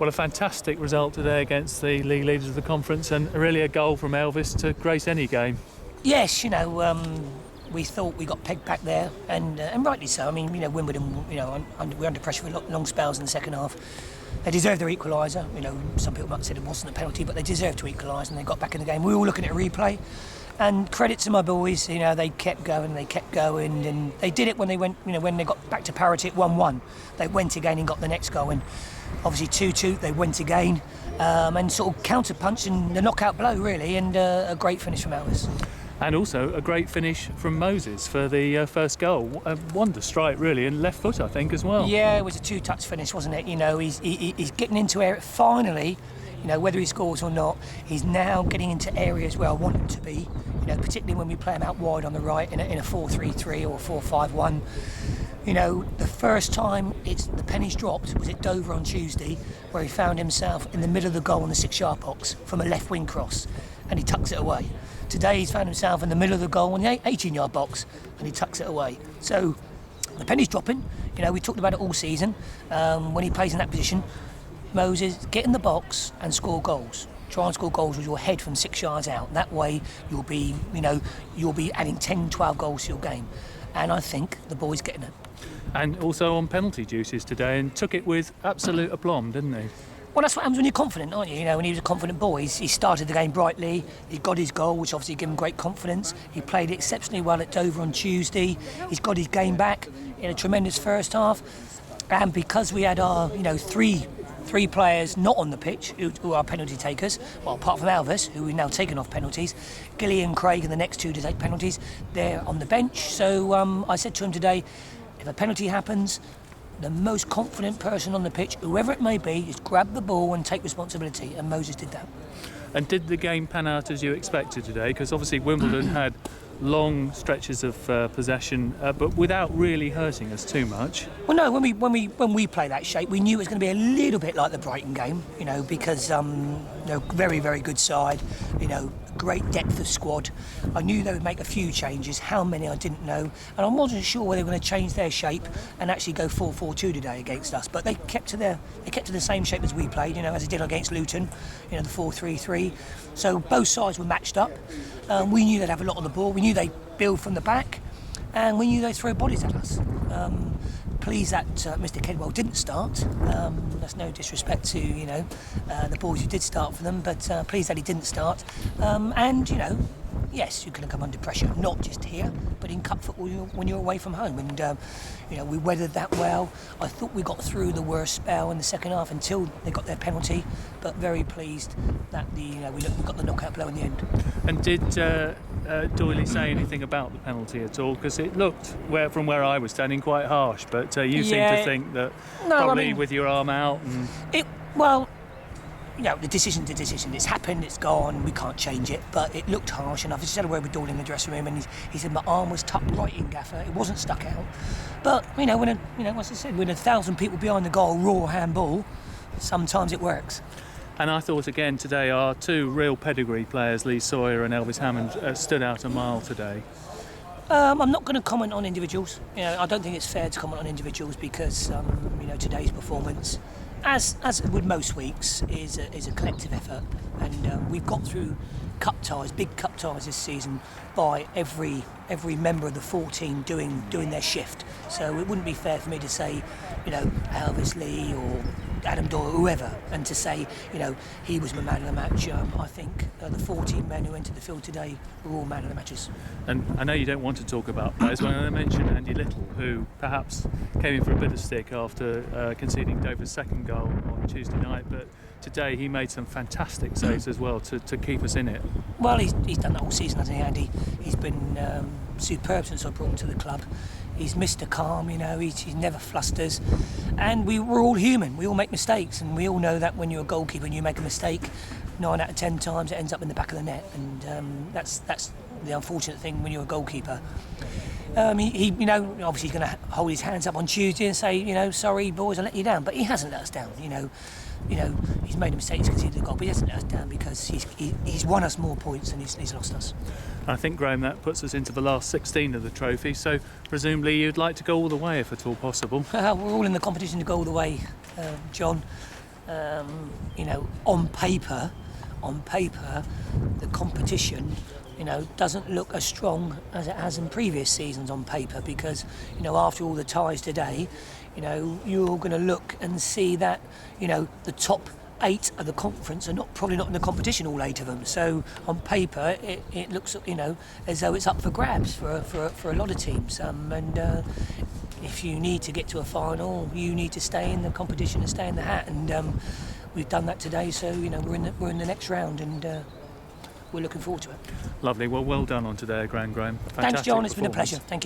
Well, a fantastic result today against the league leaders of the conference, and really a goal from Elvis to grace any game. Yes, we thought we got pegged back there, and rightly so. I mean, Wimbledon, we're under pressure for long spells in the second half. They deserved their equaliser. Some people might have said it wasn't a penalty, but they deserved to equalise, and they got back in the game. We were all looking at a replay, and credit to my boys. They kept going, and they did it when they went. When they got back to parity at 1-1, they went again and got the next goal. And obviously 2-2, they went again, and sort of counter-punched and the knockout blow really, and a great finish from Elvis. And also a great finish from Moses for the first goal. A wonder strike really, and left foot I think as well. Yeah, it was a two-touch finish, wasn't it? He's getting into area finally. Whether he scores or not, he's now getting into areas where I want him to be. Particularly when we play him out wide on the right in a 4-3-3 or 4-5-1. The first time the pennies dropped was at Dover on Tuesday, where he found himself in the middle of the goal in the 6-yard box from a left wing cross, and he tucks it away. Today he's found himself in the middle of the goal in the 18-yard box, and he tucks it away. So the penny's dropping. We talked about it all season. When he plays in that position, Moses, get in the box and score goals. Try and score goals with your head from 6 yards out. That way you'll be adding 10, 12 goals to your game. And I think the boy's getting it. And also on penalty duties today, and took it with absolute aplomb, didn't he? Well, that's what happens when you're confident, aren't you? When he was a confident boy, he started the game brightly, he got his goal, which obviously gave him great confidence. He played exceptionally well at Dover on Tuesday. He's got his game back in a tremendous first half. And because we had our, three players not on the pitch who are penalty takers, well, apart from Elvis, who we've now taken off penalties, Gilly and Craig and the next two to take penalties, they're on the bench. So I said to him today, if a penalty happens, the most confident person on the pitch, whoever it may be, is grab the ball and take responsibility, and Moses did that. And did the game pan out as you expected today? Because obviously Wimbledon had long stretches of possession, but without really hurting us too much. Well, no. When we play that shape, we knew it was going to be a little bit like the Brighton game, because very, very good side, great depth of squad. I knew they would make a few changes. How many I didn't know, and I wasn't sure whether they were going to change their shape and actually go 4-4-2 today against us. But they kept to the same shape as we played, as they did against Luton, the 4-3-3. So both sides were matched up. We knew they'd have a lot of the ball. We knew they'd build from the back, and we knew they'd throw bodies at us. Pleased that Mr. Kedwell didn't start. That's no disrespect to the boys who did start for them, but pleased that he didn't start. Yes, you're going to come under pressure, not just here, but in cup football when you're away from home. And we weathered that well. I thought we got through the worst spell in the second half until they got their penalty, but very pleased that we got the knockout blow in the end. And did Doyley say anything about the penalty at all? Because it looked, from where I was standing, quite harsh, but you seem to think that with your arm out. The decision's a decision. It's happened, it's gone, we can't change it, but it looked harsh enough. I just had a word with Doyle in the dressing room, and he said my arm was tucked right in, Gaffer. It wasn't stuck out. But, as I said, when 1,000 people behind the goal, raw handball, sometimes it works. And I thought again today our two real pedigree players, Lee Sawyer and Elvis Hammond, stood out a mile today. I'm not going to comment on individuals. I don't think it's fair to comment on individuals because, today's performance, as with most weeks, is a collective effort, and we've got through big cup ties this season by every member of the 14 doing their shift. So it wouldn't be fair for me to say, Elvis, Lee or Adam Doyle, whoever, and to say, he was my man of the match. I think the 14 men who entered the field today were all man of the matches. And I know you don't want to talk about players, but I mentioned Andy Little, who perhaps came in for a bit of stick after conceding Dover's second goal on Tuesday night, but today he made some fantastic saves as well to keep us in it. Well, he's done that all season, hasn't he, Andy? He's been superb since I brought him to the club. He's Mr. Calm, he never flusters. And we're all human, we all make mistakes, and we all know that when you're a goalkeeper and you make a mistake, 9 out of 10 times it ends up in the back of the net, and that's the unfortunate thing when you're a goalkeeper. He obviously he's going to hold his hands up on Tuesday and say, sorry boys, I let you down, but he hasn't let us down. He's made a mistake, he's conceded a goal, but he hasn't let us down because he's won us more points than he's lost us. I think, Graham, that puts us into the last 16 of the trophy, so presumably you'd like to go all the way if at all possible. We're all in the competition to go all the way, John. you know, on paper, the competition, you know, doesn't look as strong as it has in previous seasons on paper, because, you know, after all the ties today, you know, you're going to look and see that, you know, the top 8 of the conference are probably not in the competition, all 8 of them. So on paper, it looks, you know, as though it's up for grabs for a lot of teams. If you need to get to a final, you need to stay in the competition and stay in the hat. And we've done that today. So, you know, we're in the next round, and we're looking forward to it. Lovely. Well done on today, Graham. Fantastic Thanks, John. It's been a performance. pleasure. Thank you.